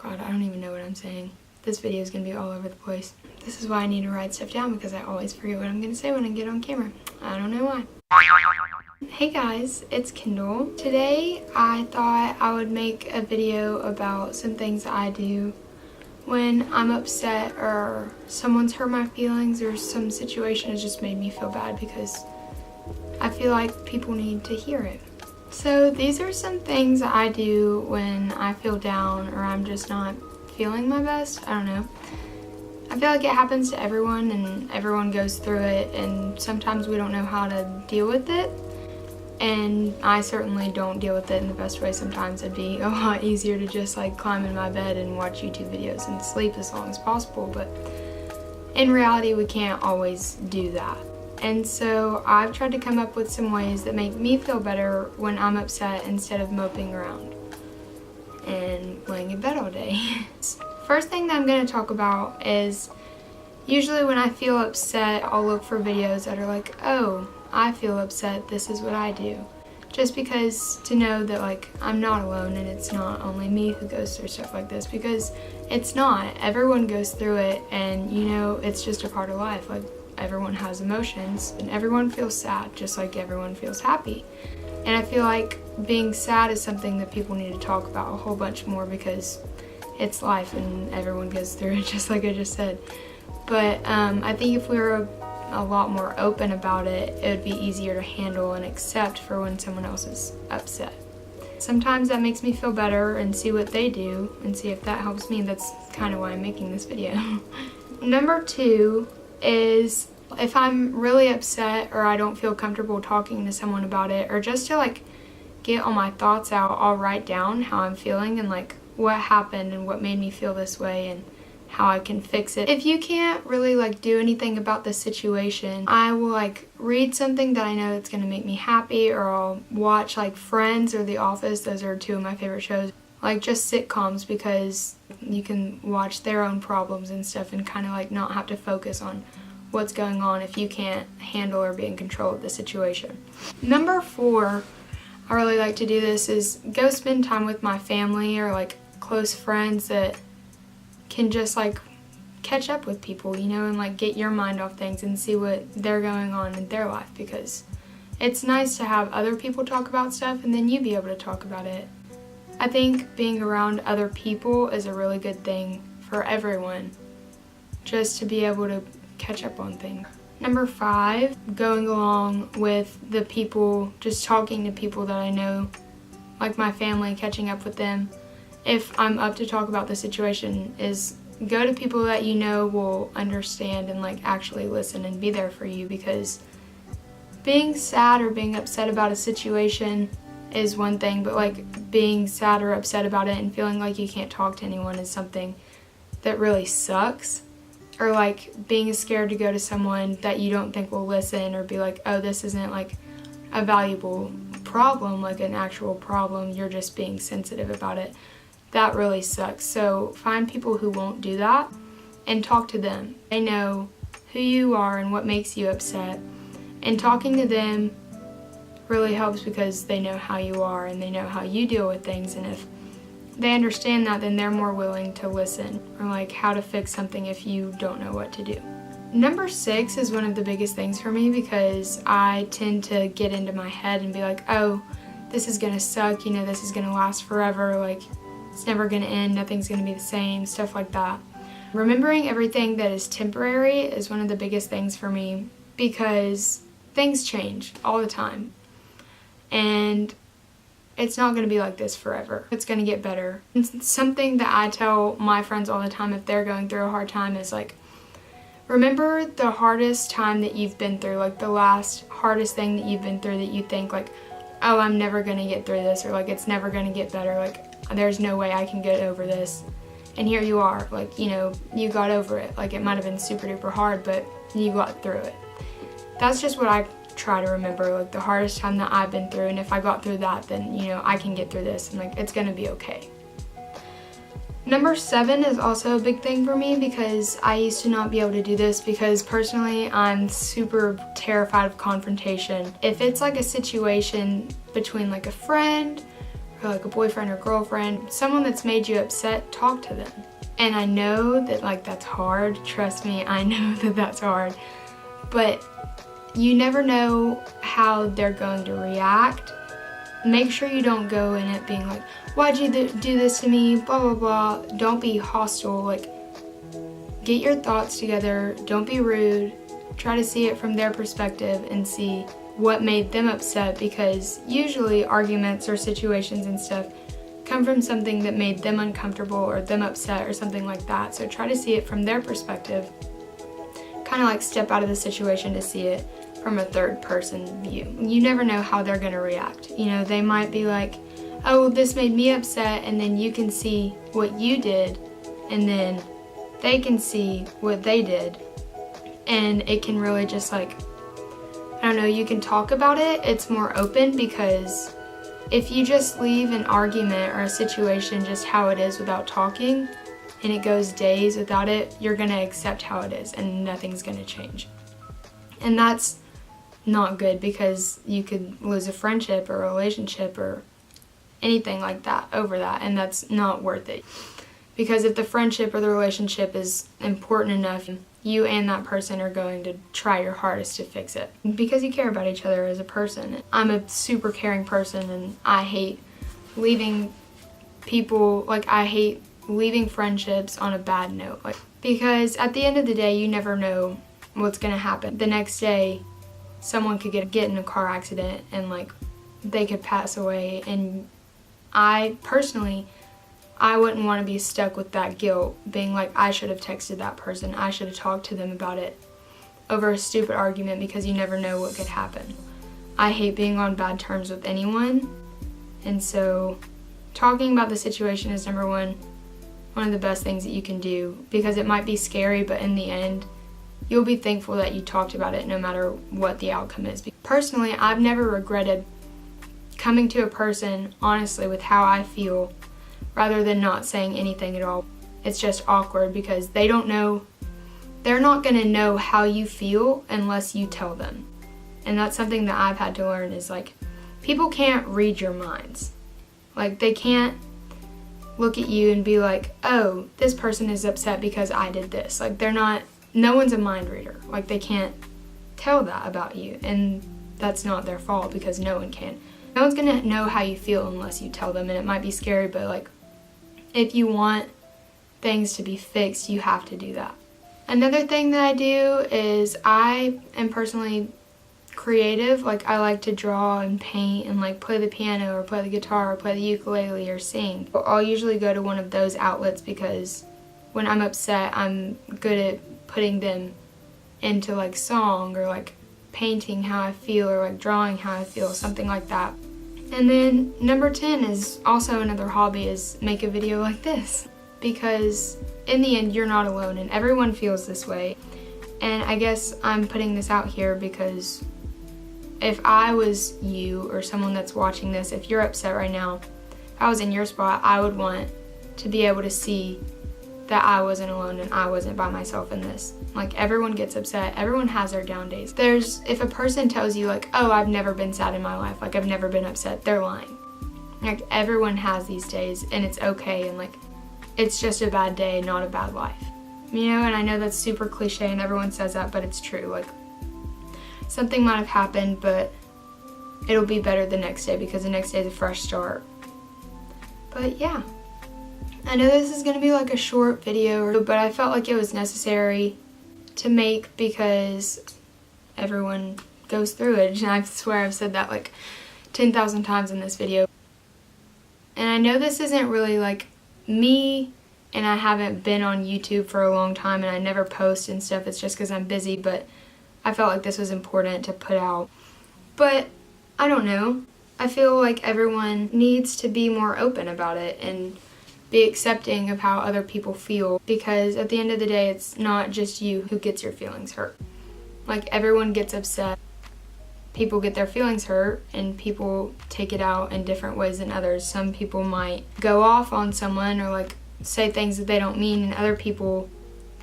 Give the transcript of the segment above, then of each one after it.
God, I don't even know what I'm saying. This video is gonna be all over the place. This is why I need to write stuff down, because I always forget what I'm gonna say when I get on camera. I don't know why. Hey guys, it's Kendall. Today I thought I would make a video about some things that I do when I'm upset or someone's hurt my feelings or some situation has just made me feel bad, because I feel like people need to hear it. So these are some things that I do when I feel down or I'm just not feeling my best. I don't know. I feel like it happens to everyone and everyone goes through it, and sometimes we don't know how to deal with it. And I certainly don't deal with it in the best way. Sometimes it'd be a lot easier to just like climb in my bed and watch YouTube videos and sleep as long as possible, but in reality we can't always do that. And so I've tried to come up with some ways that make me feel better when I'm upset, instead of moping around and laying in bed all day. First thing that I'm going to talk about is, usually when I feel upset, I'll look for videos that are like, oh, I feel upset, this is what I do. Just because to know that like I'm not alone and it's not only me who goes through stuff like this, because it's not. Everyone goes through it, and you know, it's just a part of life. Like, everyone has emotions and everyone feels sad just like everyone feels happy. And I feel like being sad is something that people need to talk about a whole bunch more, because it's life and everyone goes through it, just like I just said. But I think if we were a lot more open about it, it would be easier to handle and accept for when someone else is upset. Sometimes that makes me feel better and see what they do and see if that helps me. That's kind of why I'm making this video. Number 2 is, if I'm really upset or I don't feel comfortable talking to someone about it, or just to like get all my thoughts out, I'll write down how I'm feeling and like what happened and what made me feel this way and how I can fix it. If you can't really like do anything about the situation, I will like read something that I know that's gonna make me happy, or I'll watch like Friends or The Office. Those are 2 of my favorite shows. Like just sitcoms, because you can watch their own problems and stuff and kind of like not have to focus on what's going on if you can't handle or be in control of the situation. Number 4, I really like to do this, is go spend time with my family or like close friends that can just like catch up with people, you know, and like get your mind off things and see what they're going on in their life, because it's nice to have other people talk about stuff and then you be able to talk about it. I think being around other people is a really good thing for everyone, just to be able to catch up on things. Number 5, going along with the people, just talking to people that I know, like my family, catching up with them. If I'm up to talk about the situation, is go to people that you know will understand and like actually listen and be there for you, because being sad or being upset about a situation is one thing, but like being sad or upset about it and feeling like you can't talk to anyone is something that really sucks. Or like being scared to go to someone that you don't think will listen, or be like, oh, this isn't like a valuable problem, like an actual problem, you're just being sensitive about it. That really sucks. So find people who won't do that and talk to them. They know who you are and what makes you upset, and talking to them really helps because they know how you are and they know how you deal with things, and if they understand that, then they're more willing to listen, or like how to fix something if you don't know what to do. Number 6 is one of the biggest things for me, because I tend to get into my head and be like, oh, this is gonna suck, you know, this is gonna last forever, like it's never gonna end, nothing's gonna be the same, stuff like that. Remembering everything that is temporary is one of the biggest things for me, because things change all the time, and it's not going to be like this forever. It's going to get better. And something that I tell my friends all the time if they're going through a hard time is like, remember the hardest time that you've been through, like the last hardest thing that you've been through that you think like, oh, I'm never going to get through this, or like it's never going to get better, like there's no way I can get over this. And here you are, like, you know, you got over it. Like it might have been super duper hard, but you got through it. That's just what I try to remember, like the hardest time that I've been through, and if I got through that, then you know I can get through this, and like it's gonna be okay. Number 7 is also a big thing for me, because I used to not be able to do this, because personally I'm super terrified of confrontation. If it's like a situation between like a friend or like a boyfriend or girlfriend, someone that's made you upset, talk to them. And I know that like that's hard, trust me, I know that that's hard, but you never know how they're going to react. Make sure you don't go in it being like, why'd you do this to me, blah, blah, blah. Don't be hostile, like get your thoughts together, don't be rude, try to see it from their perspective and see what made them upset, because usually arguments or situations and stuff come from something that made them uncomfortable or them upset or something like that. So try to see it from their perspective, kind of like step out of the situation to see it from a third person view. You never know how they're gonna react. You know, they might be like, oh, this made me upset, and then you can see what you did, and then they can see what they did, and it can really just like, I don't know, you can talk about it. It's more open, because if you just leave an argument or a situation just how it is without talking, and it goes days without it, you're gonna accept how it is and nothing's gonna change. And that's not good, because you could lose a friendship or a relationship or anything like that over that, and that's not worth it. Because if the friendship or the relationship is important enough, you and that person are going to try your hardest to fix it, because you care about each other as a person. I'm a super caring person, and I hate leaving people, like I hate leaving friendships on a bad note, like, because at the end of the day, you never know what's gonna happen. The next day, someone could get in a car accident and like they could pass away, and I personally, I wouldn't want to be stuck with that guilt, being like, I should have texted that person, I should have talked to them about it over a stupid argument, because you never know what could happen. I hate being on bad terms with anyone, and so talking about the situation is number one of the best things that you can do, because it might be scary, but in the end, you'll be thankful that you talked about it no matter what the outcome is. Personally, I've never regretted coming to a person honestly with how I feel rather than not saying anything at all. It's just awkward, because they don't know, they're not gonna know how you feel unless you tell them. And that's something that I've had to learn, is like, people can't read your minds. Like, they can't look at you and be like, oh, this person is upset because I did this. Like, they're not, no one's a mind reader. Like, they can't tell that about you, and that's not their fault, because no one can. No one's gonna know how you feel unless you tell them, and it might be scary, but like, if you want things to be fixed, you have to do that. Another thing that I do is I am personally creative. Like, I like to draw and paint and like play the piano or play the guitar or play the ukulele or sing. I'll usually go to one of those outlets, because when I'm upset, I'm good at putting them into like song, or like painting how I feel, or like drawing how I feel, something like that. And then number 10 is also another hobby, is make a video like this, because in the end, you're not alone, and everyone feels this way. And I guess I'm putting this out here because if I was you or someone that's watching this, if you're upset right now, if I was in your spot, I would want to be able to see that I wasn't alone and I wasn't by myself in this. Like, everyone gets upset, everyone has their down days. If a person tells you like, oh, I've never been sad in my life, like I've never been upset, they're lying. Like, everyone has these days, and it's okay, and like, it's just a bad day, not a bad life. You know, and I know that's super cliche and everyone says that, but it's true. Like, something might have happened, but it'll be better the next day, because the next day is a fresh start. But yeah, I know this is gonna be like a short video, but I felt like it was necessary to make, because everyone goes through it, and I swear I've said that like 10,000 times in this video. And I know this isn't really like me, and I haven't been on YouTube for a long time, and I never post and stuff, it's just because I'm busy, but I felt like this was important to put out. But I don't know, I feel like everyone needs to be more open about it and be accepting of how other people feel, because at the end of the day, it's not just you who gets your feelings hurt. Like, everyone gets upset, people get their feelings hurt, and people take it out in different ways than others. Some people might go off on someone or like say things that they don't mean, and other people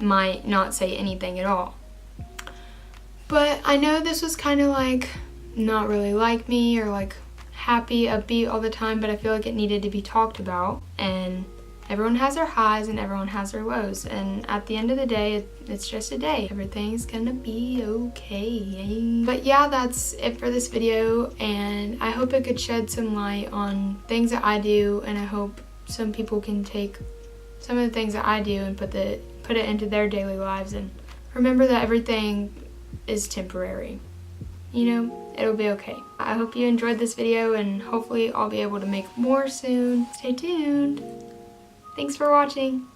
might not say anything at all. But I know this was kind of like not really like me, or like happy, upbeat all the time, but I feel like it needed to be talked about. And everyone has their highs and everyone has their lows. And at the end of the day, it's just a day. Everything's gonna be okay. But yeah, that's it for this video. And I hope it could shed some light on things that I do. And I hope some people can take some of the things that I do and put it into their daily lives and remember that everything is temporary. You know, it'll be okay. I hope you enjoyed this video and hopefully I'll be able to make more soon. Stay tuned. Thanks for watching.